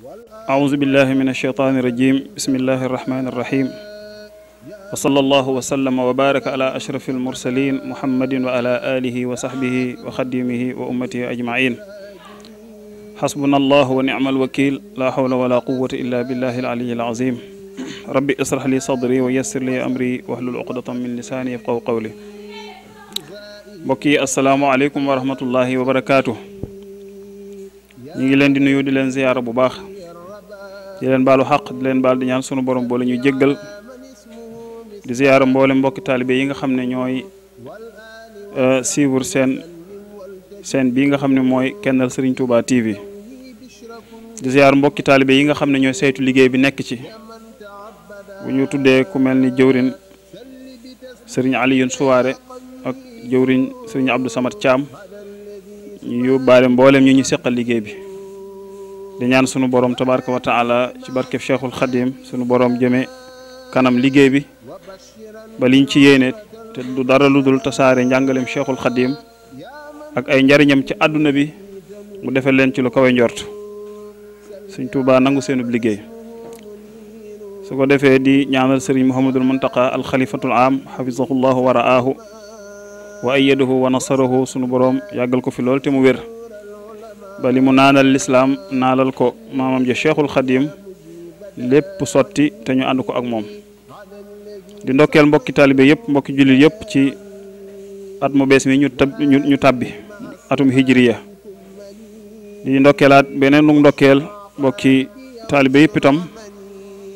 أعوذ بالله من الشيطان الرجيم بسم الله الرحمن الرحيم وصلى الله وسلم وبارك على أشرف المرسلين محمد وعلى آله وصحبه وخديمه وأمته أجمعين حسبنا الله ونعم الوكيل لا حول ولا قوة إلا بالله العلي العظيم ربي اسرح لي صدري ويسر لي أمري واحلل عقدة من لساني يفقهوا قولي mbokki asalaamaaleykum wa rahmatullahi wa barakaatu ñu ngi leen di nuyu di leen ziyaara bu baax di leen baalu xaq di leen baal di ñaan sunu borom boole ñu jéggal di ziyaara mboole mbokki taalibe yi nga xam ne ñooy suivre seen bii nga xam ne mooy Kennal Serigne Touba TV di ziyaara mbokki taalibe yi nga xam ne ñooy saytu liggéey bi nekk ci bu ñu tuddee ku mel ni jëwrin Serigne Alioune Souare ak jëwriñ sëriñ Abdou Samad Thiam ñu yóbbaale mboolem ñu seqal liggéey bi di ñaan sunu borom tabaraka wa taala ci barkeb Cheikhul Khadim sunu borom jëme kanam liggéey bi ba liñ ci yéene te du dara lu dul tasaare njàngalem Cheikhul Khadim ak ay njariñam ci àdduna bi mu defal leen ci lu kawe njort Sëriñ Tuubaa nangu seenub liggéey su ko defee di ñaanal sëriñ Mouhamadul Muntaqa al xalifatul am xafisahullahu wa ra'aahu wa ayyadahu wa nasarahu sunu boroom yàggal ko fi lool te mu wér ba li mu naanal lislaam naalal ko maamam ja Cheikhul Khadim lépp sotti te ñu ànd ko ak moom di ndokkeel mbokki taalibe yëpp mbokki jullit yëpp ci at mu bees mi ñu tàbbi atum hijriya di ndokkeelaat beneen nu ndokkeel mbokki taalibe yëpp itam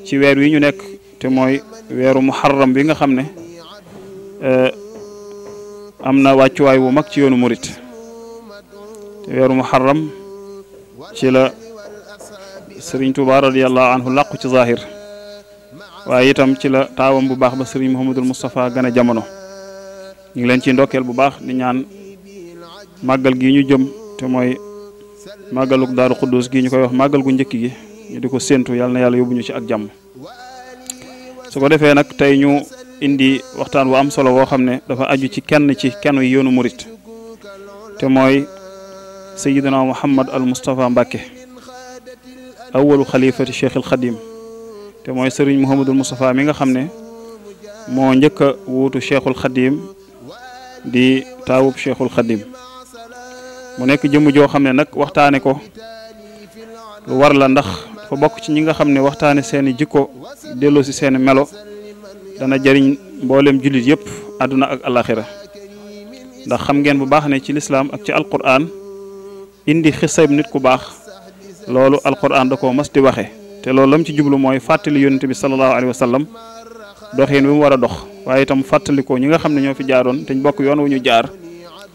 ci weer wi ñu nekk te mooy weeru muharram bi nga xam ne am na wàccuwaay bu mag ci yoonu murit te weeru muharram ci la sëriñ Tuuba radiyallahu anhu làqu ci zahir waaye itam ci la taawam bu baax ba sëriñ Muhammadul Moustapha gane jamono ñu ngi leen ci ndokkeel bu baax di ñaan màggal gi ñu jëm te mooy màggaluk Daaru Xuddus gi ñu koy wax màggal gu njëkk gi ñu di ko séentu yàlla na yàlla yóbbu ñu ci ak jàmm su ko defee nag tey ñu indi waxtaan bu am solo woo xam ne dafa aju ci kenn yoonu murit te mooy Sayyidina Muhammad al Moustapha Mbacke awalu xalifati Cheikh al Khadim te mooy Serigne Mouhamadul Moustapha mi nga xam ne moo njëkk a wuutu Cheikhul Khadim di taawub Cheikhul Khadim mu nekk jëmm joo xam ne nag waxtaane ko lu war la ndax dafa bokk ci ñi nga xam ne waxtaane seeni jikko delloo si seeni melo dana jëriñ mboolem jullit yëpp àdduna ak alaxira ndax xam ngeen bu baax ne ci lislaam ak ci alquran indi xisab nit ku baax loolu alquran da koo mas di waxe te loolu lam ci jublu mooy fàttali yonent bi sallallahu alayhi wa sallam doxin bi mu war a dox waaye itam fàttali ko ñi nga xam ne ñoo fi jaaroon te ñu bokk yoon wu ñu jaar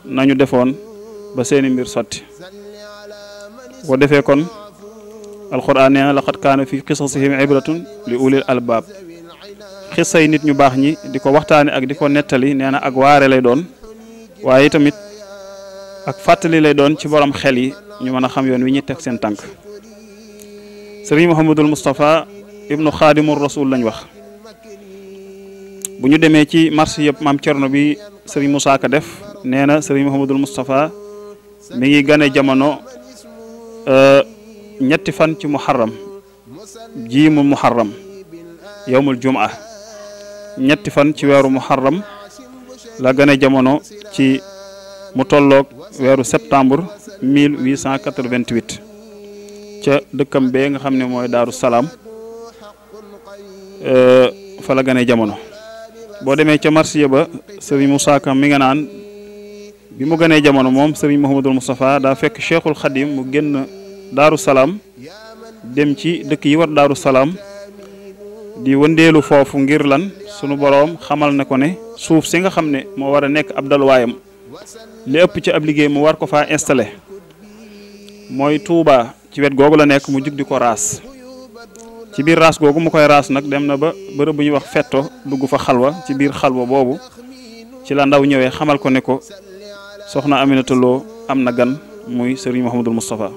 nañu defoon ba seeni mbir sotti boo defee kon alquran nee na laqad kaana fi qisasihim ibratun li ulil albaab xisay nit ñu baax ñi di ko waxtaane ak di ko nettali nee na ak waare lay doon waaye tamit ak fàttali lay doon ci borom xel yi ñu mën a xam yoon wi ñuy teg seen tànk sëriñ Mouhamadul Moustapha ibnu xaadimul rasul lañ wax bu ñu demee ci marché yëpp maam Cerno bi sëriñ Moussa Ka def nee na sëriñ Mouhamadul Moustapha mi ngi gane jamono ñetti fan ci muharram jiimu muharram yowmul jumaa ñetti fan ci weeru muharram la gane jamono ci mu tolloog weeru septembre 1888 ca dëkkam bee nga xam ne mooy Daaru Salaam fa la gane jamono boo demee ca marsiya ba sëriñ Moussa Ka mi nga naan bi mu ganee jamono moom sëriñ Mouhamadul Moustapha daa fekk Cheikhul Khadim mu génn Daaru Salaam dem ci dëkk yi war Daaru Salaam di wëndeelu foofu ngir lan sunu boroom xamal ne ko ne suuf si nga xam ne moo war a nekk ab dalwaayam li ëpp ci ab liggéey mu war ko faa installé mooy Touba ci wet googu la nekk mu jug di ko raas ci biir raas googu mu koy raas nag dem na ba bërëb bu ñuy wax fetto dugg fa xalwa ci biir xalwa boobu ci la ndaw ñëwee xamal ko ne ko soxna Aminata Lo am na gan muy Serigne Mouhamadul Moustapha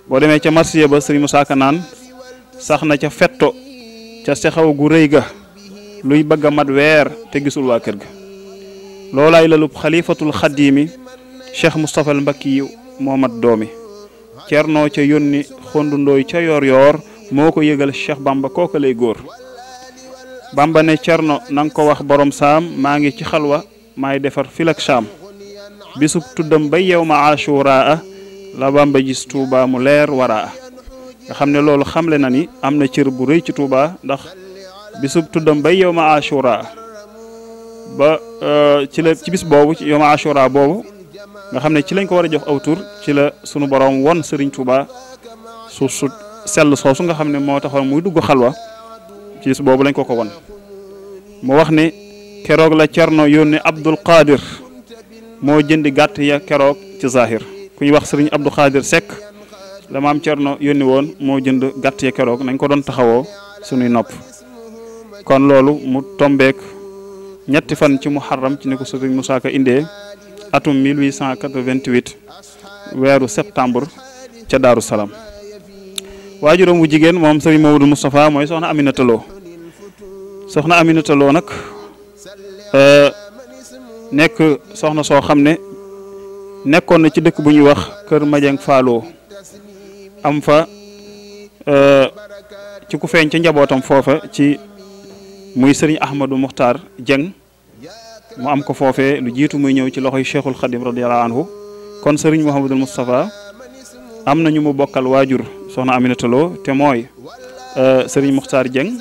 boo demee ca marsiya ba Serigne Moussa Ka naan sax na ca fetto ca sexaw gu rëy ga luy bëgg a mat weer te gisul waa kër ga loolaay lalub xalifatul xadimi Cheikh Moustapha al Mbakki moo mat doomi Cerno ca yónni xondundooy ca yor moo ko yëgal Cheikh Bamba kooka lay góor Bamba ne Cerno na nga ko wax borom saam maa ngi ci xalwa maay defar filak saam bisub tuddam ba yew ma Ashura la Bamba gis Touba mu leer waraa nga xam ne loolu xamle na ni am na cër bu rëy ci Touba ndax bisub tuddam ba yew ma Ashura ba ci bis boobu ci yow ma Ashura boobu nga xam ne ci lañ ko war a jox aw tur ci la sunu borom won Serigne Touba su sell soosu nga xam ne moo taxoon muy dugg xalwa ci bis boobu lañ ko won mu wax ne keroog la Cerno yónni Abdul Qadir moo jëndi gàtt ya keroog ci zahir ku ñuy wax Serigne Abdou Qadir Seck la maam Cerno yónni woon moo jënd gàtt ya keroog nañ ko doon taxawoo sunuy nopp kon loolu mu tombeek ñetti fan ci muharram ci ni ko Serigne Moussa Ka indee atum 1888 weeru septembre ca Daaru Salaam waajuram wu jigéen moom Serigne Mamadou Moustapha mooy soxna Aminata Lo soxna Aminata Lo nag nekk soxna soo xam ne nekkoon na ci dëkk bu ñuy wax Kër Madieng Fallo am fa ci ku feeñ ca njabootam foofa ci muy Serigne Ahmadou Muxtaar Dieng mu am ko foofee lu jiitu muy ñëw ci loxoy Cheikhul Khadim radiyallahu anhu kon Serigne Mouhamadul Moustapha am na ñu mu bokkal waajur soxna Aminata Lo te mooy Serigne Muxtaar Dieng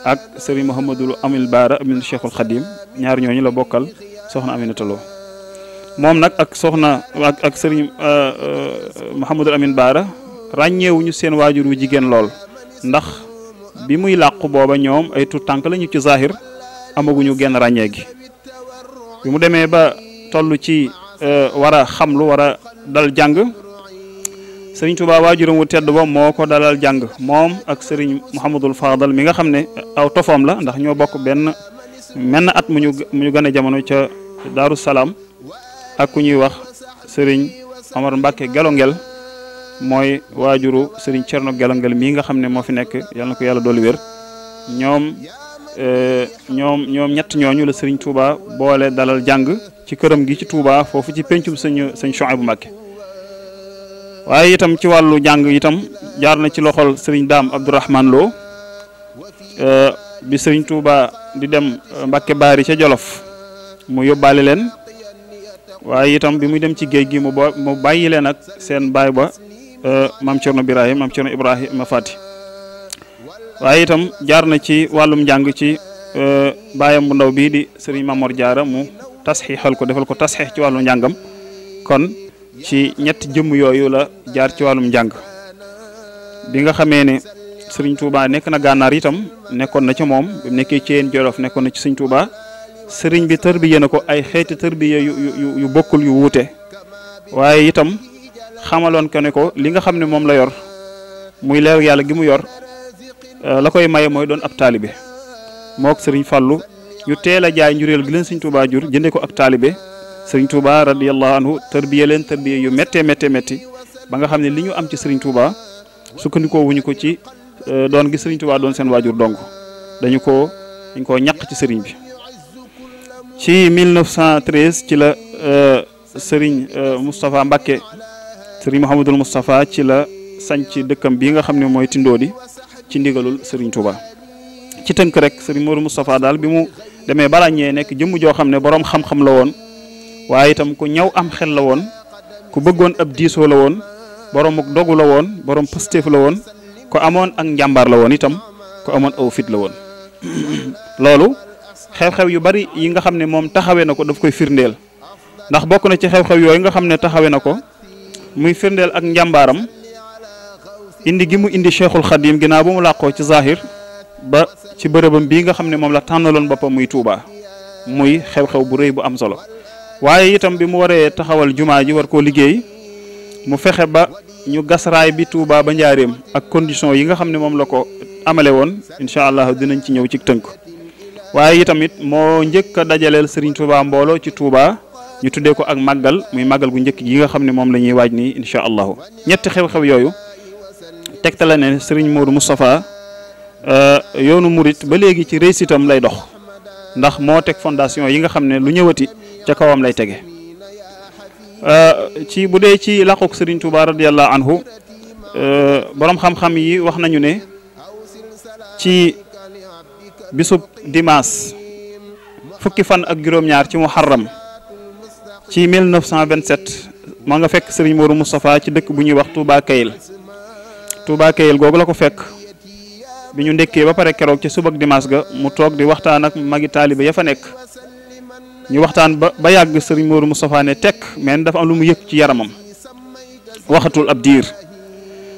ak Serigne Mouhamadul Amil Baara amin Cheikhul Khadim ñaar ñooñu la bokkal soxna Aminata Lo moom nag ak soxna ak Serigne Mouhamadul Amin Baara ràññeewuñu seen waajur wu jigéen lool ndax bi muy làqu booba ñoom ay tuut tànk lañu ci zahir amaguñu genn ràññee gi bi mu demee ba toll ci war a xamlu war a dal jàng Serigne Touba waajuram wu tedd ba moo ko dalal jàng moom ak Serigne Mouhamadul Fadal mi nga xam ne aw tofoom la ndax ñoo bokk menn at mu ñu gën a jamono ca Daaru Salaam ak ku ñuy wax Serigne Omar Mbacke Gelongel mooy waajuru Serigne Cerno Gelongel mii nga xam ne moo fi nekk yal na ko yàlla dolli wér ñoom ñett ñooñu la Serigne Touba boole dalal jàng ci këram gi ci Touba foofu ci pencum sëñ Chouaïbou Mbacké waaye itam ci wàllu jàng itam jaar na ci loxol Serigne Dame Abdourahmane Lo bi Serigne Touba di dem Mbacké Baari ca Jolof mu yóbbaale leen waaye itam bi muy dem ci géej gi mu bàyyi leen ak seen baay ba maam Cerno Birahim maam Cerno Ibrahima Fati waaye itam jaar na ci wàllum njàng ci baayam bu ndaw bii di Serigne Mamor Diarra mu tasxiixal ko defal ko tasxiix ci wàllu njàngam kon ci ñetti jëmm yooyu la jaar ci wàllum njàng bi nga xamee ne Serigne Touba nekk na gànnaar itam nekkoon na ci moom bi mu nekkee ci yéen Jolof nekkoon na ci Serigne Touba Serigne bi tërbiye na ko ay xeeti tërbiye yu bokkul yu wuute waaye itam xamaloon ko ne ko li nga xam ne moom la yor muy leer yàlla gi mu yor la koy maye mooy doon ab taalibe mook Serigne Fallou ñu teel a jaay njuréel gi leen Serigne Touba jur jëndee ko ak taalibe Serigne Touba radiyallahu anhu tërbiye leen tërbiye yu méttee ba nga xam ne li ñu am ci Serigne Touba sukkandikoo wuñu ko ci doon gi Serigne Touba doon seen waajur dong dañ koo ñaq ci Serigne bi. ci 1913 ci la Serigne Moustapha Mbacké Serigne Mouhamadul Moustapha ci la sanc dëkkam bii nga xam ne mooy Tindoodi ci ndigalul Serigne Touba ci tënk rek Serigne Modou Moustapha daal bi mu demee ba ràññee nekk jëmm joo xam ne borom xam-xam la woon waaye itam ku ñaw am xel la woon ku bëggoon ab diisoo la woon borom ak dogu la woon borom pëstéef la woon ku amoon ak njàmbaar la woon itam ku amoon aw fit la woon loolu xew-xew yu bari yi nga xam ne moom taxawee na ko daf koy firndeel ndax bokk na ci xew-xew yooyu nga xam ne taxawee na ko muy firndeel ak njàmbaaram indi gi mu indi Cheikhul Khadim ginnaaw ba mu làqoo ci zahir ba ci bërëbam bii nga xam ne moom la tànnaloon boppam muy Touba muy xew-xew bu rëy bu am solo waaye itam bi mu waree taxawal jumaa ji war koo liggéey mu fexe ba ñu gas raay bi Touba ba njaareem ak condition yi nga xam ne moom la ko amale woon incha allah dinañ ci ñëw ci tënk waaye itamit moo njëkk a dajaleel Serigne Touba mbooloo ci Touba ñu tuddee ko ak màggal muy màggal gu njëkk gi nga xam ne moom la ñuy waaj nii incha allahu ñetti xew-xew yooyu tegtale ne Serigne Modou Moustapha yoonu murit ba léegi ci réussitam lay dox ndax moo teg fondation yi nga xam ne lu ñëwati ca kawam lay tege ci bu dee ci làquk Serigne Touba radiyallahu anhu borom xam-xam yi wax nañu ne ci bisub dimanche fukki fan ak juróom-ñaar ci muharram ci 1927 moo nga fekk Serigne Modou Moustapha ci dëkk bu ñuy wax Touba Kayel googu la ko fekk bi ñu ndekkee ba pare keroog ci subak dimanche ga mu toog di waxtaan ak magi taaliba ya fa nekk ñu waxtaan ba yàgg Serigne Modou Moustapha ne tekk mais dafa am lu mu yëg ci yaramam waxatul ab diir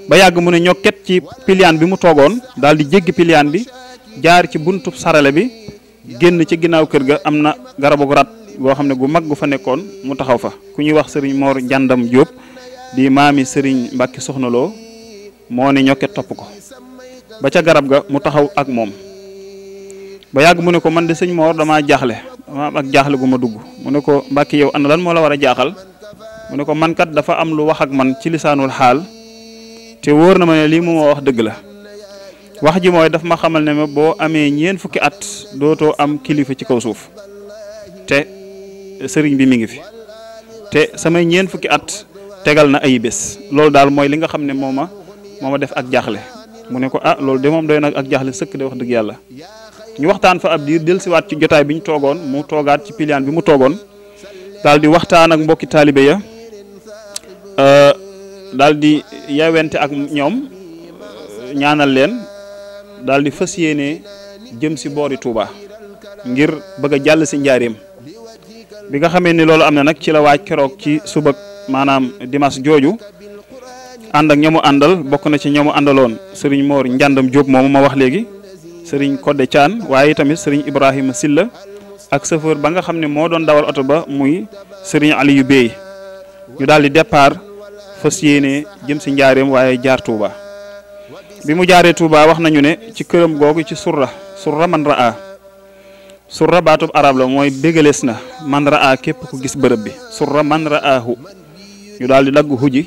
ba yàgg mu ne ñokket ci piliyaan bi mu toogoon daal di jéggi piliyaan bi jaar ci buntu sarale bi génn ci ginnaaw kër ga am na garabu rat goo xam ne gu mag gu fa nekkoon mu taxaw fa ku ñuy wax Serigne Mor Jandam Diop di maami Serigne Mbacke Soxna Lo moo ne ñokket topp ko ba ca garab ga mu taxaw ak moom ba yàgg mu ne ko man de sëñ Mor damaa jaaxle dama am ak jaaxle gu ma dugg mu ne ko Mbacke yow ana lan moo la war a jaaxal mu ne ko man kat dafa am lu wax ak man ci lisaanul xaal te wóor na ma ne lii mu ma wax dëgg la wax ji mooy daf ma xamal ne ma boo amee ñeent fukki at dootoo am kilifa ci kaw suuf te sëriñ bi mi ngi fi te samay ñeent fukki at tegal na ay bés loolu daal mooy li nga xam ne moo ma def ak jaaxle mu ne ko ah loolu de moom doy nag ak jaaxle sëkk de wax dëgg yàlla ñu waxtaan fa ab diir dellusiwaat ci jotaay bi ñu toogoon mu toogaat ci piliyaan bi mu toogoon daal di waxtaan ak mbokki taalibe ya daal di yawente ak ñoom ñaanal leen daal di fas yéene jëm si boori Touba ngir bëgg a jàll si njaareem bi nga xamee ni loolu am na nag ci la waaj keroog ci suba maanaam dimanche jooju ànd ak ñamu àndal bokk na ci ñamu àndaloon Serigne Mor Njàndam Diop moomu ma wax léegi Serigne Codé Thian waaye tamit Serigne Ibrahima Silla ak chauffeur ba nga xam ne moo doon dawal oto ba muy Serigne Aliou Bey ñu daal di départ fas yéene jëm si njaareem waaye jaar Touba bi mu jaaree Touba wax nañu ne ci këram googu ci surra man raa surra baatub arab la mooy bégalees na man raa képp ku gis bërëb bi surra man raahu ñu daal di dagg huji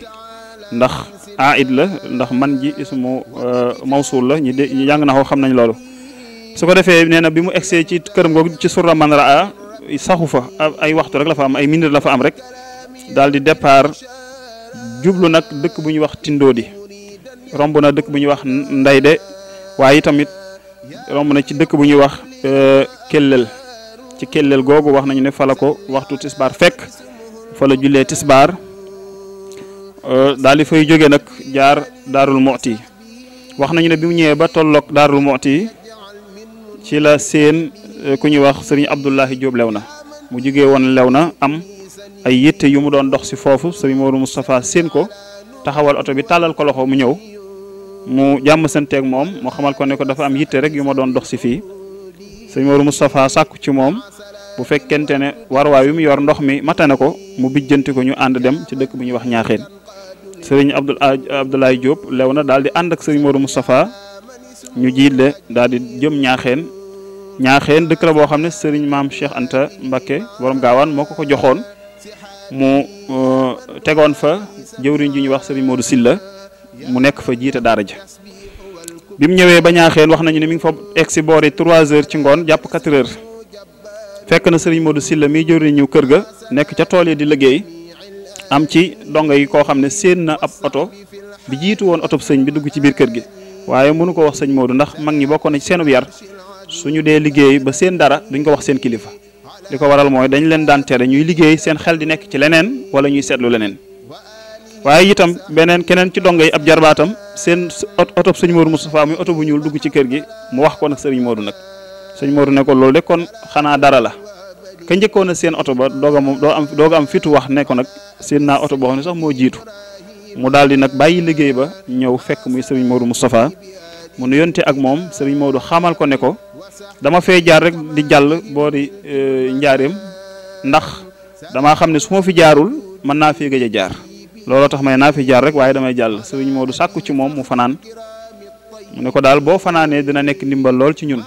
ndax aid la ndax man ji ismu mawsul la ñi jàng na ko xam nañ loolu su ko defee nee na bi mu egsee ci këram googu ci surra man raa saxu fa ay waxtu rek la fa am ay minute la fa am rek daal di départ jublu nag dëkk bu ñuy wax Tindoodi romb na dëkk bu ñuy wax Ndayde waaye tamit romb na ci dëkk bu ñuy wax Kellel ci Kellel googu wax nañu ne fa la ko waxtu tisbaar fekk fa la jullee tisbaar daal di fay jóge nag jaar Daarul Muxti wax nañu ne bi mu ñëwee ba tolloog Daarul Muxti ci la seen ku ñuy wax Serigne Abdoulahi Diop Léona mu jógee woon Léona am ay yitte yu mu doon dox si foofu Serigne Modou Moustapha seen ko taxawal oto bi tàllal ko loxo mu ñëw mu jàmm santeeg moom mu xamal ko ne ko dafa am yitte rek yu ma doon dox si fii Serigne Modou Moustapha sàkku ci moom bu fekkente ne warwaay yu mu yor ndox mi matane ko mu bijjanti ko ñu ànd dem ci dëkk bu ñuy wax Ñaaxeen Serigne Abdoulaye Diop Léona daal di ànd ak Serigne Modou Moustapha ñu jiitle daal di jëm Ñaaxeen dëkk la boo xam ne Serigne maam Cheikh Anta Mbacké borom gaawaan moo ko joxoon mu tegoon fa jëwriñ ji ñuy wax Serigne Modou Silla mu nekk fa jiite daara ja bi mu ñëwee ba Ñaaxeen wax nañu ne mi ngi fa egg si boori 3 heures ci ngoon jàpp 4 heures fekk na Serigne Modou Silla miy jëwriñ ñu kër ga nekk ca tool yi di liggéey am ci donga yi koo xam ne séen na ab oto bi jiitu woon oto sëñ bi dugg ci biir kër gi waaye mënu ko wax sëñ Modou ndax mag ñi bokkoon na ci seenub yar suñu dee liggéey ba seen dara duñ ko wax seen kilifa li ko waral mooy dañ leen daan tere ñuy liggéey seen xel di nekk ci leneen wala ñuy seetlu leneen waaye itam keneen ci donga yi ab jarbaatam seen oto sëñ Modou Moustapha muy oto bu ñuul dugg ci kër gi mu wax ko nag sëriñ Modou nag sëñ Modou ne ko loolu de kon xanaa dara la ka njëkkoon a seen oto ba dooga am fitu wax ne ko nag seen naa oto boo xam ne sax moo jiitu mu daal di nag bàyyi liggéey ba ñëw fekk muy sëriñ Modou Moustapha mu nuyonte ak moom sëriñ Modou xamal ko ne ko dama fee jaar rek di jàll boo di njaareem ndax damaa xam ne su ma fi jaarul mën naa fi gëj a jaar looloo tax may naa fi jaar rek waaye damay jàll sëriñ Modou sàkku ci moom mu fanaan mu ne ko daal boo fanaanee dina nekk ndimbal lool ci ñun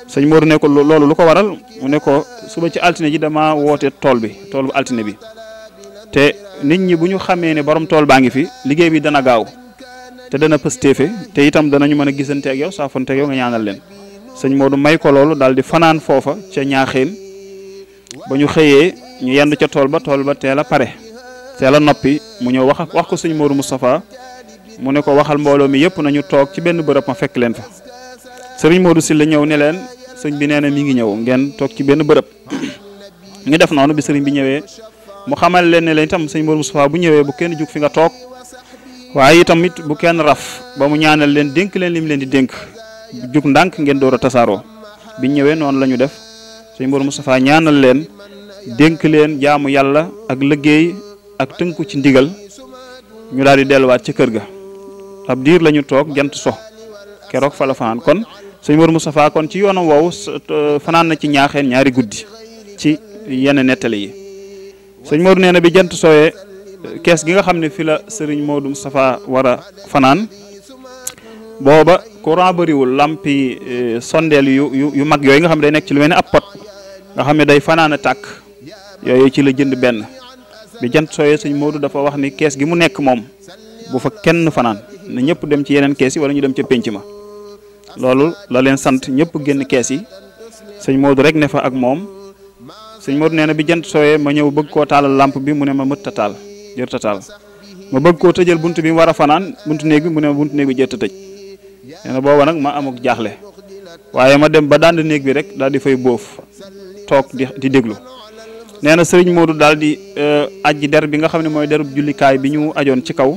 sëñ Modou ne ko loolu lu ko waral mu ne ko suba ci altine ji dama woote tool bu altine bi te nit ñi bu ñu xamee ne borom tool baa ngi fi liggéey bi dana gaaw te dana pëstéefe te itam danañu mën a gisante ak yow saafonte ak yow nga ñaanal leen sëñ Modou may ko loolu daal di fanaan foofa ca Ñaaxeen ba ñu xëyee ñu yendu ca tool ba teel a pare teel a noppi mu ñëw wax ko sëñ Modou Moustapha mu ne ko waxal mbooloo mi yëpp nañu toog ci benn bërëb ma fekk leen fa sëriñ Modou Sylla ñëw ne leen sëñ bi nee na mi ngi ñëw ngeen toog ci benn bërëb ñu def noonu bi sëriñ bi ñëwee mu xamal leen ne leen itam sëñ Modou Moustapha bu ñëwee bu kenn jug fi nga toog waaye itam it bu kenn raf ba mu ñaanal leen dénk leen lim leen di dénk jug ndànk ngeen door a tasaaroo biñ ñëwee noonu la ñu def sëñ Modou Moustapha ñaanal leen dénk leen jaamu yàlla ak liggéey ak tënku ci ndigal ñu daal di delluwaat ci kër ga ab diir la ñu toog jant so keroog fa la fanaan kon sëñ Modou Moustapha kon ci yoonam woowu fanaan na ci ñaaxeen ñaari guddi ci yenn nettali yi sëñ Modou nee na bi jant sowee kees gi nga xam ne fi la sëriñ Modou Moustapha war a fanaan booba courant bëriwul lampi sondeel yu mag yooyu nga xam ne day nekk ci lu mel ne ab pot nga xam ne day fanaan a tàkk yooyu ci la jënd benn bi jant sooyee sëñ Modou dafa wax ni kees gi mu nekk moom bu fa kenn fanaan na ñëpp dem ci yeneen kees yi wala ñu dem ca pénc ma loolu la leen sant ñëpp génn kees yi sëñ Modou rek ne fa ak moom sëñ Modou nee na bi jant sooyee ma ñëw bëgg koo taalal lampe bi mu ne ma mëtta taal jërta taal ma bëgg koo tëjal buntu bi mu war a fanaan buntu néeg bi mu ne ma buntu néeg bi jërta tëj nee na booba nag ma amuk jaaxle waaye ma dem ba dand néeg bi rek daal di fay bóof toog di déglu nee na sëriñ Modou daal di ajji der bi nga xam ne mooy derub jullikaay bi ñu ajoon ci kaw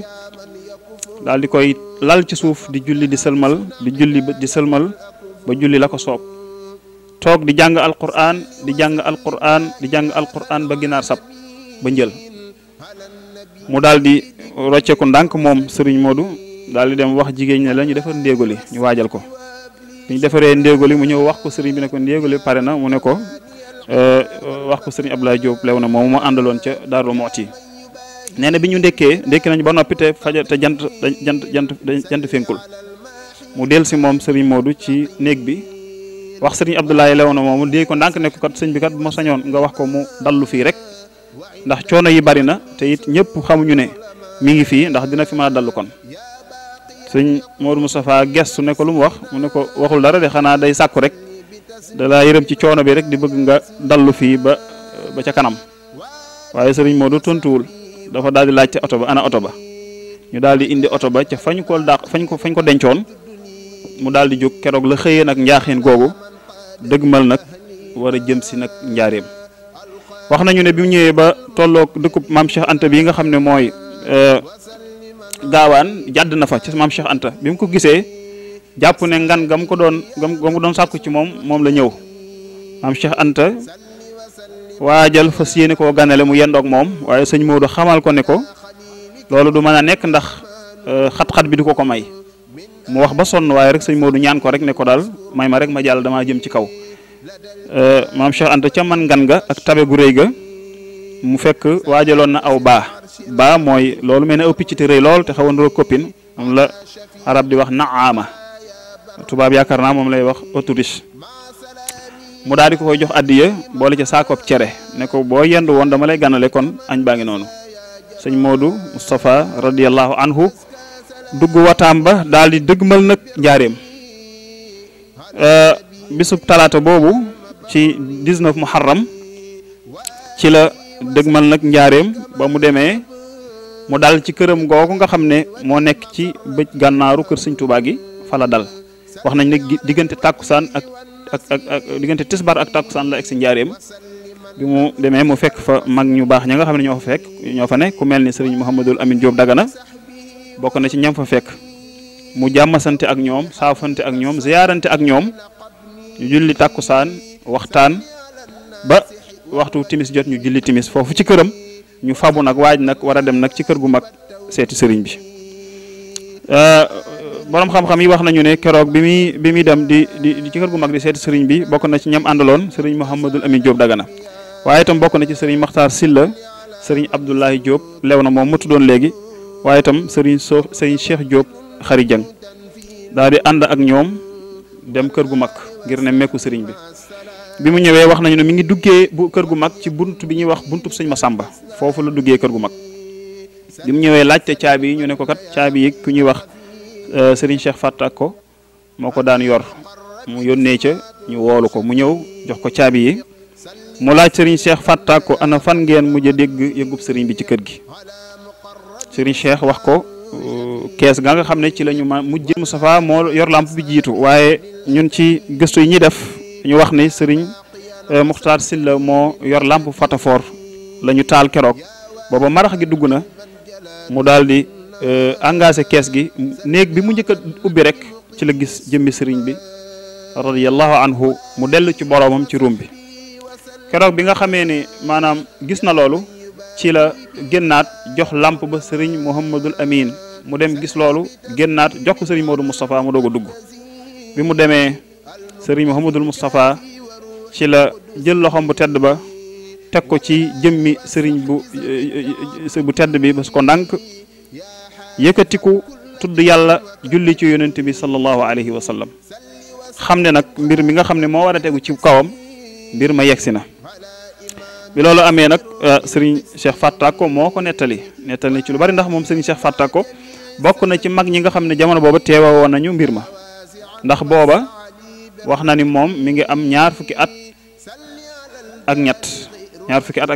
daal di koy lal ci suuf di julli di sëlmal di julli di sëlmal ba julli la ko soob toog di jàng alquran di jàng alquran di jàng alquran ba ginaar sab ba njël mu daal di rocceeku ndànk moom sëriñ Modou daal di dem wax jigéen ne la ñu defar ndéegoli ñu waajal ko bi ñu defaree ndéegoli mu ñëw wax ko sëriñ bi ne ko ndéegoli pare na mu ne ko wax ko sëriñ Abdoulaye Diop lew na moom mu àndaloon ca Darou Mouhty nee na bi ñu ndekki nañu ba noppi te fajar te jant fenkul mu del si moom sëriñ Modou ci néeg bi wax sëriñ Abdoulaye lew na moomu dee ko ndànk ne ko kat sëñ bi kat bu ma sañoon nga wax ko mu dallu fii rek ndax coono yi bari na te it ñëpp xamuñu ne mi ngi fii ndax dina fi mën a dallu kon sëñ Modou Moustapha gestu ne ko lu mu wax mu ne ko waxul dara de xanaa day sàkku rek da laa yërëm ci coono bi rek di bëgg nga dallu fii ba ca kanam waaye sëriñ Modou tontuwul dafa daal di laajte oto ba ana oto ba ñu daal di indi oto ba ca fañ ko dencoon mu daal di jóg keroog la xëyee nag njaaxeen googu dëgmal nag war a jëm si nag njaareem wax nañu ne bi mu ñëwee ba tolloog dëkkub maam Cheikh Anta bii nga xam ne mooy gaawaan jàdd na fa ci maam Cheikh Anta bi mu ko gisee jàpp ne ngan gam ko doon sàkku ci moom la ñëw maam Cheikh Anta waajal fas yéene koo ganale mu yendoog moom waaye sëñ Modou xamal ko ne ko loolu du mën a nekk ndax xat-xat bi du ko may mu wax ba sonn waaye rek sëñ Modou ñaan ko rek ne ko daal may ma rek ma jàll damaa jëm ci kaw maam Cheikh Anta ca man ngan ga ak tabe gu rëy ga mu fekk waajaloon na aw baa mooy loolu mel ne aw picc te rëy lool te xawoon roo copine moom la arab di wax naama tubaab yaakaar naa moom lay wax autriche mu daal di ko koy jox addiya boole ca saakoob cere ne ko boo yendu woon dama lay ganale kon añ baa ngi noonu sëñ Modou Moustapha radiyallahu anhu dugg wataam ba daal di dëgmal nag njaareem bisub talaata boobu ci 19 muharram ci la dëgmal nag njaareem ba mu demee mu dal ci këram googu nga xam ne moo nekk ci bëj gànnaaru kër sëñ Touba gi fa la dal wax nañ ne diggante tàkkusaan ak diggante tisbar ak tàkkusaan la egg si njaareem bi mu demee mu fekk fa mag ñu baax ña nga xam ne ñoo fa ne ku mel ni sëriñ Mouhamadul Amin Diop Dagana bokk na ci ñam fa fekk mu jàmmasante ak ñoom saafante ak ñoom ziyaarante ak ñoom ñu julli tàkkusaan waxtaan ba waxtu timis jot ñu julli timis foofu ci këram ñu fabu nag waaj nag war a dem nag ci kër gu mag seeti sëriñ bi borom xam-xam yi wax nañu ne keroog bi muy dem di ci kër gu mag di seeti sëriñ bi bokk na ci ñam àndaloon sëriñ Mouhamadul Amin Diop Dagana waaye itam bokk na ci sëriñ Makhtar Silla sëriñ Abdoulaye Diop lew na moom mu tuddoon léegi waaye itam sëriñ Cheikh Diop Xari Jeng daal di ànd ak ñoom dem kër gu mag ngir ne mekku sëriñ bi mu ñëwee wax nañu ne mi ngi duggee bu kër gu mag ci bunt bi ñuy wax buntub sëñ Masamba foofu la duggee kër gu mag bi mu ñëwee laajte caabi yi ñu ne ko kat caabi yi ku ñuy wax sëriñ Cheikh Fatak ko moo ko daan yor mu yónnee ca ñu woolu ko mu ñëw jox ko caabi yi mu laaj sëriñ Cheikh Fatta ko ana fan ngeen mujj a dégg yëgub sëriñ bi ci kër gi sëriñ Cheikh wax ko kees ga nga xam ne ci la ñu ma mujj Moustapha moo yor lamp bi jiitu waaye ñun ci gëstu yi ñuy def ñu wax ni sëriñ Muxtaar Silla moo yor lamp fatafoor la ñu taal keroog booba marax gi dugg na mu daal di engagé kees gi néeg bi mu njëkk a ubbi rek ci la gis jëmmi sëriñ bi radiyallahu anhu mu dellu ci boroomam ci ruum bi keroog bi nga xamee ni maanaam gis na loolu ci la génnaat jox lamp ba sëriñ Mouhamadul Amin mu dem gis loolu génnaat jox ko sëriñ Modou Moustapha mu doog a dugg bi mu demee sëriñ Mouhamadul Moustapha ci la jël loxom bu tedd ba teg ko ci jëmmi sëriñ bu tedd bi bas ko ndànk yëkkatiku tudd yàlla julli ci yonent bi sallallahu alayhi wa sallam xam ne nag mbir mi nga xam ne moo war a tegu ci kawam mbir ma yegsi na bi loolu amee nag sëriñ Cheikh Fatta ko moo ko nettali ci lu bari ndax moom sëriñ Cheikh Fatta ko bokk na ci mag ñi nga xam ne jamono booba teewa woon nañu mbir ma ndax booba wax na ni moom mi ngi am ñaar fukki at ak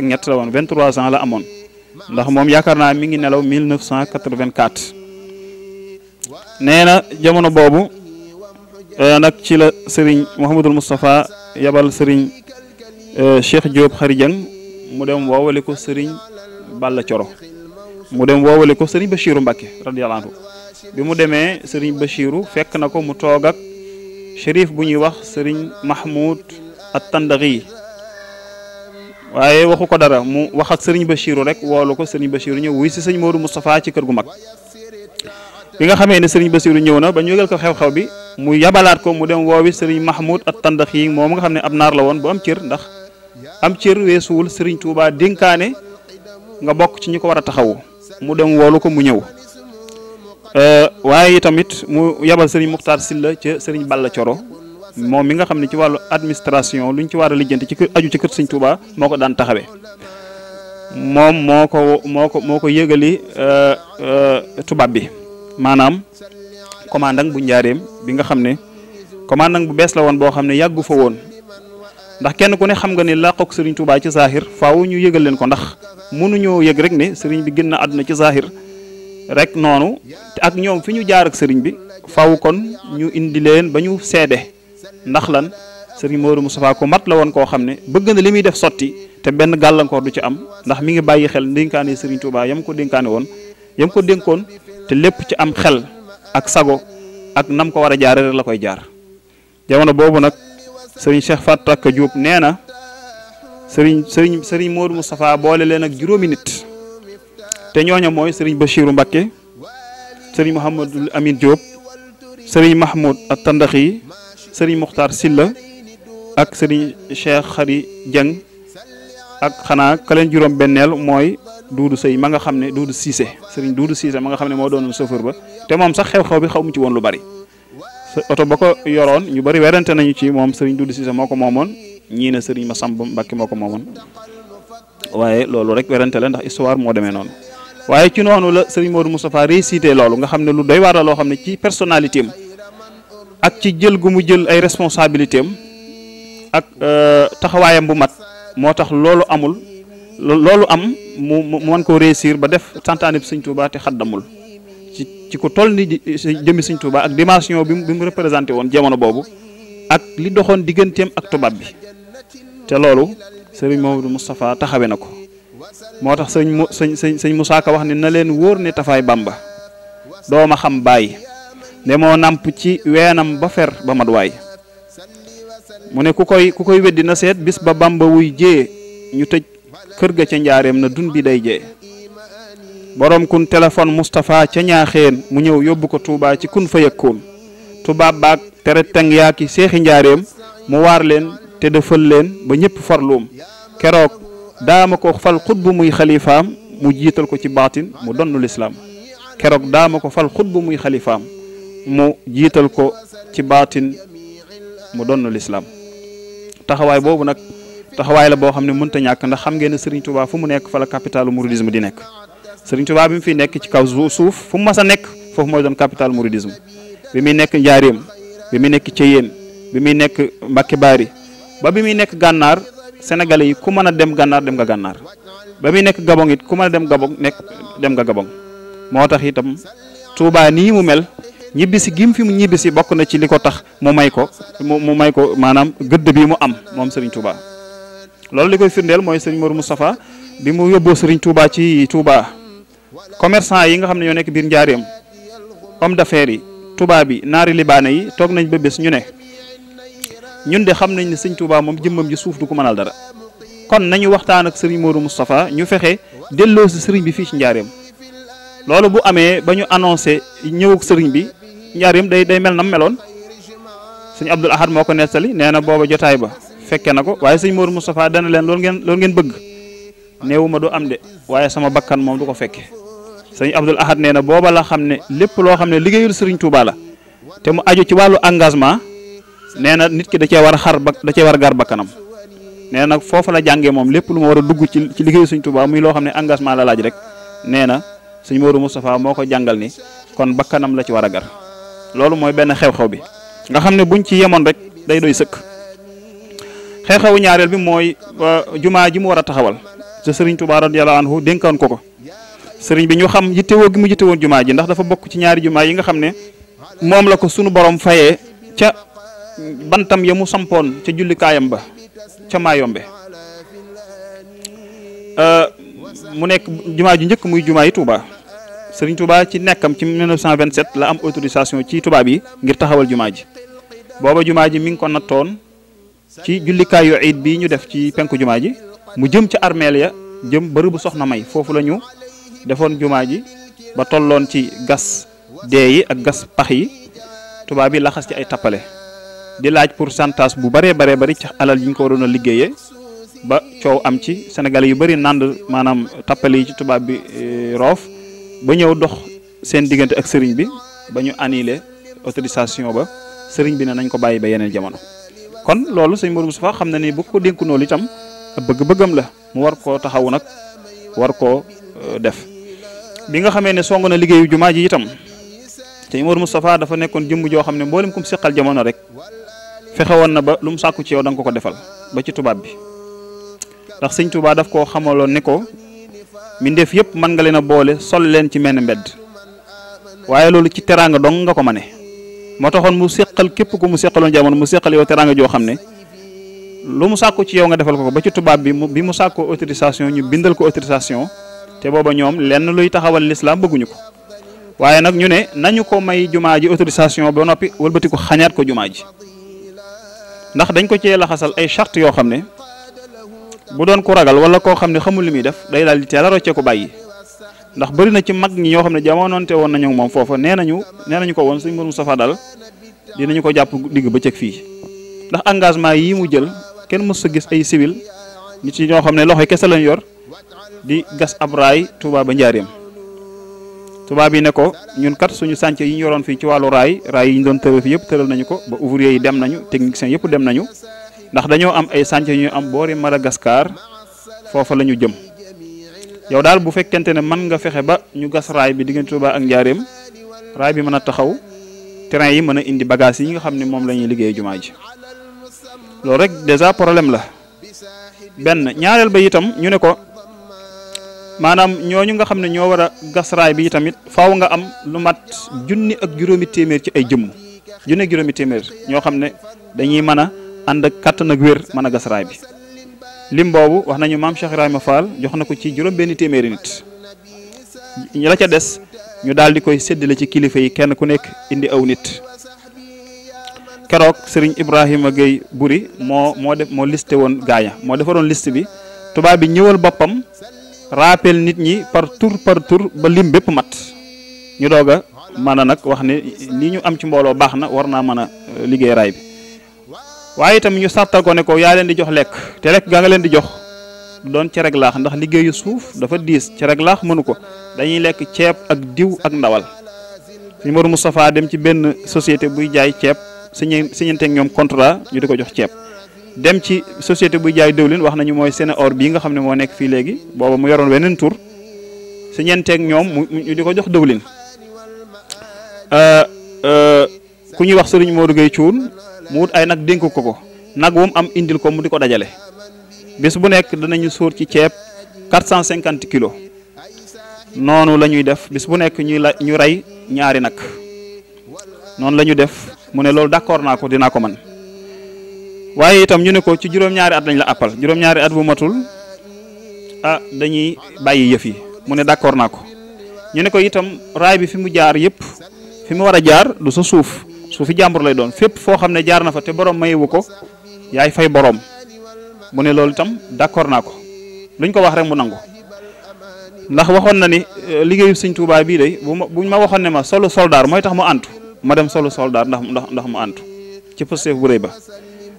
ñett la woon 23 ans la amoon ndax moom yaakaar naa mi ngi nelaw 1984 nee na jamono boobu nag ci la sëriñ Mouhamadul Moustapha yabal sëriñ Cheikh Diop Xarijang mu dem woowale ko sëriñ Balla Coro mu dem woowale ko sëriñ Bachiru Mbacke radiyallahu anhu bi mu demee sëriñ Bachiru fekk na ko mu toog ak shérif bu ñuy wax sëriñ Mahmoud at-Tandaxi waaye waxu ko dara mu wax ak sëriñ Bachiru rek woolu ko sëriñ Bachiru ñëw wuy si sëñ Modou Moustapha ci kër gu mag bi nga xamee ne sëriñ Bachiru ñëw na ba ñu yëgal ko xew-xew bi mu yabalaat ko mu dem woowi sëriñ Mahmoud at-Tandaxi moom nga xam ne ab naar la woon bu am cër ndax am cër weesuwul sëriñ Touba dénkaane nga bokk ci ñi ko war a taxawu mu dem woolu ko mu ñëw waaye tamit mu yabal sëriñ Muxtaar Silla ca sëriñ Balla Coro moom mi nga xam ne ci wàllu administration luñ ci war a lijjanti ci aju ci kër sëriñ Touba moo ko daan taxawee moom moo ko yëgali tubaab bi maanaam commandant bu njaareem bi nga xam ne commandant bu bees la woon boo xam ne yàggu fa woon ndax kenn ku ne xam nga ne làqoog sëriñ Touba ci zahir faaw ñu yëgal leen ko ndax mënuñoo yëg rek ne sëriñ bi génn na àdduna ci zahir rek noonu ak ñoom fi ñu jaar ak sëriñ bi faaw kon ñu indi leen ba ñu seede ndax lan sëriñ Modou Moustapha ko mat la woon koo xam ne bëgg na li muy def sotti te benn gàllankoor du ci am ndax mi ngi bàyyi xel dénkaane sëriñ Touba yam ko dénkaane woon yam ko dénkoon te lépp ci am xel ak sago ak nam ko war a jaare rek la koy jaar jamono boobu nag sëriñ Cheikh Fatta Diop nee na sëriñ Modou Moustapha boole leen ak juróomi nit te ñooña mooy sëriñ Bachiru Mbacke sëriñ Mouhamadul Amin Diop sëriñ Mahmoud at-Tandaxi sëriñ Muxtaar Silla ak sëriñ Cheikh Xari Dieng ak xanaa ka leen juróom benneel mooy Duudu Sëy ma nga xam ne Duudu Siise sëriñ Duudu Siise ma nga xam ne moo doonoon chauffeur ba te moom sax xew-xew bi xaw mu ci woon lu bari oto ba ko yoroon ñu bari werante nañu ci moom sëriñ Duudu Siise moo ko moomoon ñii na sëriñ Masamba Mbacke moo ko moomoon waaye loolu rek werante la ndax histoire moo demee noonu waaye ci noonu la sëriñ Modou Moustapha récité loolu nga xam ne lu doy waar la loo xam ne ci personnalité am ak ci jël gu mu jël ay responsabilité am ak taxawaayam bu mat moo tax loolu am mu mën koo réussir ba def santaane bi sëñ Touba te xaddamul ci ko toll ni jëmmi sëñ Touba ak dimension bi mu représenté woon jamono boobu ak li doxoon digganteem ak tubaab bi te loolu sëriñ Modou Moustapha taxawe na ko moo tax sëñ Moussa Ka wax ne na leen wóor ne tafaay Bamba dooma xam bàyyi ne moo namp ci weenam ba fer ba mat waay mu ne ku koy weddi na seet bis ba Bamba wuy jee ñu tëj kër ga ca njaareem na dun bi day jee borom kun téléphone Moustapha ca ñaaxeen mu ñëw yóbbu ko Touba ci kun fa yëkkoon tubaab baag tere teng yaaki seexi njaareem mu waar leen te defal leen ba ñëpp farluum keroog daama ko fal xutbu muy xalifaam mu jiital ko ci baatin mu donnu lislaam keroog daama ko fal xutbu muy xalifaam mu jiital ko ci baatin mu donnu lislaam taxawaay boobu nag taxawaay la boo xam ne mënta ñàkk ndax xam ngeen ne Serigne Touba fu mu nekk fa la capitalu mouridisme di nekk Serigne Touba bi mu fi nekk ci kaw suuf fu mu mas a nekk foofu mooy doon capital mouridisme bi muy nekk Njaaréem bi muy nekk Ceyeen bi muy nekk Mbacke Bari ba bi muy nekk Gànnaar sénégalais yi ku mën a dem gànnaar dem nga gànnaar ba muy nekk Gabon it ku mën a dem Gabon dem nga Gabon moo tax itam Touba nii mu mel ñibbisi gim fi mu ñibbisi bokk na ci li ko tax mu may ko maanaam gëdd bi mu am moom Serigne Touba. loolu li koy firndeel mooy Serigne Modou Moustapha bi mu yóbboo Serigne Touba ci Touba commerçant yi nga xam ne ñoo nekk biir njaareem homme d'affaires yi Touba bi naari libaane yi toog nañ ba bés ñu ne ñun de xam nañ ne Serigne Touba moom jëmmam ji suuf du ko mënal dara kon nañu waxtaan ak Serigne Modou Moustapha ñu fexe delloo si Serigne bi fii ci njaareem loolu bu amee ba ñu annoncé ñëwug Serigne bi njaareem day mel nam meloon Serigne Abdoul Ahad moo ko nettali nee na booba jotaay ba fekke na ko waaye Serigne Modou Moustapha dana leen loolu ngeen bëgg néewuma du am de waaye sama bakkan moom du ko fekke Serigne Abdoul Ahad nee na booba la xam ne lépp loo xam ne liggéeyul Serigne Touba la te mu aju ci wàllu engagement nee na nit ki da cee war a gar bakkanam nee na foofu la jàngee moom lépp lu ma war a dugg ci liggéeyu Serigne Touba muy loo xam ne engagement la laaj rek nee na Serigne Modou Moustapha moo ko jàngal ni kon bakkanam la ci war a gar loolu mooy benn xew-xew bi nga xam ne buñ ci yemoon rek day doy sëkk xew-xewu ñaareel bi mooy jumaa ji mu war a taxawal te Serigne Touba radiyallahu anhu dénkaan ko Serigne bi ñu xam yittewoo gi mu yittewoon jumaa ji ndax dafa bokk ci ñaari jumaa yi nga xam ne moom la ko sunu borom fayee ca bantam ya mu sampoon ca jullikaayam ba ca Maayombe mu nekk jumaa ju njëkk muy jumaa yi Touba Serigne Touba ci nekkam ci 1927 la am autorisation ci tubaab yi ngir taxawal jumaa ji booba jumaa ji mi ngi ko nattoon ci jullikaayu iid bi ñu def ci penku jumaa ji mu jëm ci armeel ya jëm bërëbu soxna May foofu la ñu defoon jumaa ji ba tolloon ci gas dee yi ak gas pax yi tubaab yi laxas ci ay tappale di laaj pourcentage bu bëree bëri ci alal yi ñu ko waroon a liggéeyee ba coow am ci Sénégalais yu bëri nànd maanaam tappale yi ci tubaab bi roof ba ñëw dox seen diggante ak sëriñ bi ba ñu annulé autorisation ba sëriñ bi ne nañ ko bàyyi ba yeneen jamono kon loolu sëñ Modou Moustapha xam na ni bu ko dénku noonu itam bëgg-bëggam la mu war koo taxawu nag war koo def bi nga xamee ne song na liggéeyu jumaa ji itam sëñ Modou Moustapha dafa nekkoon jëmm joo xam ne mboolem kum seqal jamono rek fexe woon na ba lu mu sàkku ci yow da nga ko defal ba ci tubaab bi ndax sëñ Touba daf koo xamaloon ne ko mbindeef yëpp mën nga leen a boole sol leen ci menn mbedd waaye loolu ci teraanga dong nga ko mane moo taxoon mu seqal képp ku mu seqaloon jamono mu seqal yow teraanga joo xam ne lu mu sàkku ci yow nga defal ko ba ci tubaab bi bi mu sàkkoo autorisation ñu bindal ko autorisation te booba ñoom lenn luy taxawal l'islam bëgguñu ko waaye nag ñu ne nañu ko may jumaa ji autorisation ba noppi wëlbati ko xañaat ko jumaa ji ndax dañ ko cee laxasal ay charte yoo xam ne bu doon ko ragal wala koo xam ne xamul li muy def day daal di teel a roccee ko bàyyi ndax bëri na ci mag ñi ñoo xam ne jamonoonte woon nañu moom foofa nee nañu ko woon sëñ Modou Moustapha daal dinañu ko jàpp digg bëccëg fii ndax engagement yi mu jël kenn mës sa gis ay civil nit yi ñoo xam ne loxo kese lañ yor di gas ab raay Touba ba Njaareem tubaab yi ne ko ñun kat suñu chantier yi ñu yoroon fii ci wàllu raay yi ñu doon tëral fi yëpp tëral nañu ko ba ouvrier yi dem nañu techniciens yëpp dem nañu ndax dañoo am ay chantier ñu am boori Madagascar foofa la ñu jëm yow daal bu fekkente ne mën nga fexe ba ñu gas raay bi diggante Touba ak Njaareem raay bi mën a taxaw train yi mën a indi bagage yi nga xam ne moom la ñuy liggéey jumaa ji loolu rek déjà problème la benn ñaareel ba itam ñu ne ko maanaam ñooñu nga xam ne ñoo war a gas raay bi tamit faaw nga am lu mat 1,000 ak juróomi téeméer ci ay jëmm 1,000 ak juróomi téeméer ñoo xam ne dañuy mën a ànd ak kàttan ak wér mën a gas raay bi lim boobu wax nañu maam Cheikh Ibrahima Fall jox na ko ci juróom-benni téeméeri nit la ca des ñu daal di koy séddale ci kilifa yi kenn ku nekk indi aw nit keroog Serigne Ibrahima Gueye Buri moo listé woon gaaya moo defaroon liste bi tubaab bi ñëwal boppam rappel nit ñi par tour ba lim bépp mat ñu doog a mën a nag wax ne li ñu am ci mbooloo baax na war naa mën a liggéey raay bi waaye itam ñu sartal ko ne ko yaa leen di jox lekk te lekk gaa nga leen di jox doon cereg laax ndax liggéeyu suuf dafa diis cereg laax mënu ko dañuy lekk ceeb ak diw ak ndawal Sëñ Modou Moustapha dem ci benn société buy jaay ceeb siñanteeg ñoom contrat ñu di ko jox ceeb dem ci société buy jaay dëwlin wax nañu mooy Sénéor bii nga xam ne moo nekk fii léegi booba mu yoroon weneen tur siñanteeg ñoom ñu di ko jox dëwlin ku ñuy wax Serigne Modou Gueye Thioune mu wut ay nag dénk ko nag woom am indil ko mu di ko dajale bis bu nekk danañu sóor ci ceeb 450 kilos noonu la ñuy def bis bu nekk ñu rey ñaari nag noonu la ñu def mu ne loolu d'accord naa ko dinaa ko man waaye itam ñu ne ko ci juróom-ñaari at lañ la appal juróom-ñaari at bu matul dañuy bàyyi yëf yi mu ne d'accord naa ko ñu ne ko itam raay bi fi mu jaar yëpp fi mu war a jaar du sa suufi jàmbur lay doon fépp foo xam ne jaar na fa te borom mayewu ko yaay fay borom mu ne loolu itam d'accord naa ko luñ ko wax rek mu nangu ndax waxoon na ni liggéeyu Sëñ Tuubaa bii de buñ ma waxoon ne ma solo soldaar mooy tax mu antu ma dem solo soldaar ndax mu antu ci pësteef bu rëy ba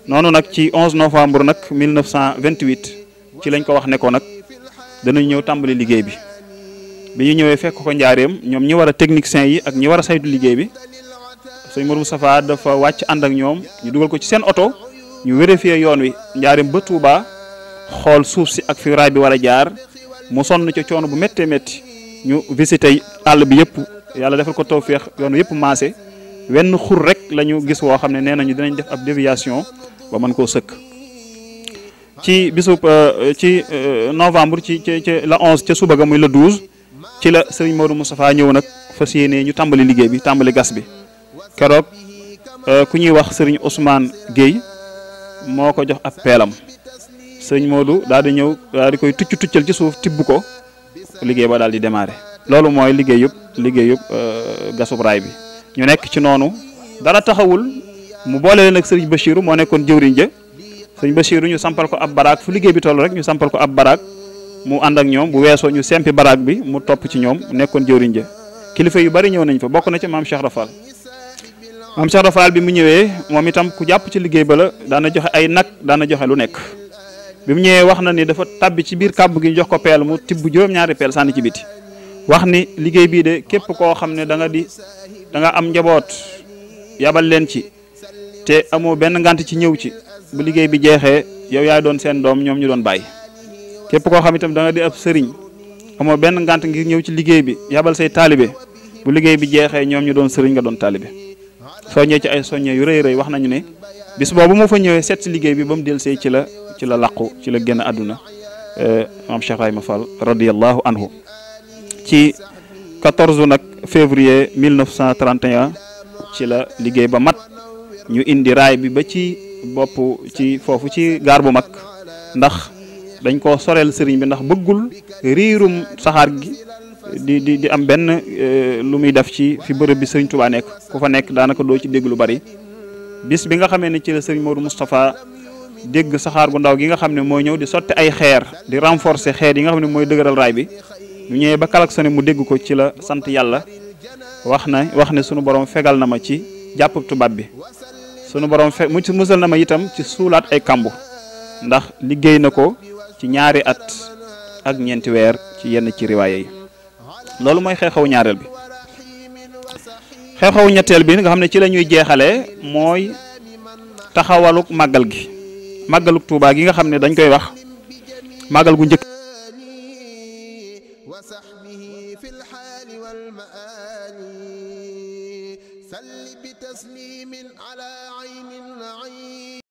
noonu nag ci 11 novembre nag 1928 ci lañ ko wax ne ko nag danañ ñëw tàmbali liggéey bi ñu ñëwee fekk ko njaareem ñoom ñi war a techniciens yi ak ñi war a saytu liggéey bi sëñ Modou Moustapha dafa wàcc ànd ak ñoom ñu dugal ko ci seen oto ñu vérifier yoon wi njaareem ba Touba xool suuf si ak fi raay bi war a jaar mu sonn ca coono bu méttee métti ñu visité àll bi yëpp yàlla defal ko tawféex yoon wi yëpp maase wenn xur rek la ñu gis woo xam ne nee nañu dinañ def ab déviation ba mën koo sëkk ci bisub ci novembre ci la 11 ca suba ga muy le 12 ci la sëriñ Modou Moustapha ñëw nag fas yéene ñu tàmbali liggéey bi tàmbali gas bi keroog ku ñuy wax sëriñ Ousmane Guèye moo ko jox ab peelam sëriñ Modou daal di ñëw daal di koy tuccal ci suuf tibb ko liggéey ba daal di démarré loolu mooy liggéey yëpp gasub raay bi ñu nekk ci noonu dara taxawul mu boole leen ak sëriñ Bachirou moo nekkoon jëwriñ ja sëriñ Bachirou ñu sampal ko ab baraak fu liggéey bi toll rek ñu sampal ko ab baraak mu ànd ak ñoom bu weesoo ñu sempi baraak bi mu topp ci ñoom nekkoon jëwriñ ja kilifa yu bari ñëw nañ fa bokk na ci maam Cheikh Rafal maam Cheikh Rafal bi mu ñëwee moom itam ku jàpp ci liggéey ba la daana joxe ay nag daana joxe lu nekk bi mu ñëwee wax na ni dafa tabbi ci biir kàbb gi ñu jox ko peel mu tibb juróom-ñaari peel sànni ci biti wax ni liggéey bii de képp koo xam ne da nga am njaboot yabal leen ci te amoo benn ngant ci ñëw ci bu liggéey bi jeexee yow yaay doon seen doom ñoom ñu doon bàyyi képp koo xam itam da nga di ab sëriñ amoo benn ngant ngir ñëw ci liggéey bi yabal say taalibe bu liggéey bi jeexee ñoom ñu doon sëriñ nga doon taalibe soññee ci ay soññee yu rëy rëy wax nañu ne bis boobu moo fa ñëwee seet si liggéey bi ba mu del see ci la laqu ci la génn àdduna maam Cheikh Ibrahima Fall radiyallahu anhu ci 14 nag février 1931 ci la liggéey ba mat ñu indi raay bi ba ci bopp ci foofu ci gaar bu mag ndax dañ ko soreel sëriñ bi ndax bëggul riirum saxaar gi di am benn lu muy def ci fi bërëb bi sëriñ Touba nekk ku fa nekk daanaka doo ci dégg lu bari bis bi nga xamee ne ci la sëriñ Modou Moustapha dégg saxaar gu ndaw gi nga xam ne mooy ñëw di sotti ay xeer di renforcer xeer yi nga xam ne mooy dëgëral raay bi ñu ñëwee ba klaxonné mu dégg ko ci la sant yàlla wax ne sunu borom fegal na ma ci jàpp tubaab bi sunu borom musal na ma itam ci suulaat ay kambu ndax liggéey na ko ci ñaari at ak ñeenti weer ci yenn ci riwaaye yi loolu mooy xew-xewu ñaareel bi xew-xewu ñetteel bi nga xam ne ci la ñuy jeexalee mooy taxawaluk màggal gi màggaluk Tuubaa gi nga xam ne dañ koy wax màggal gu njëkk سل بتسليم على عين النعيم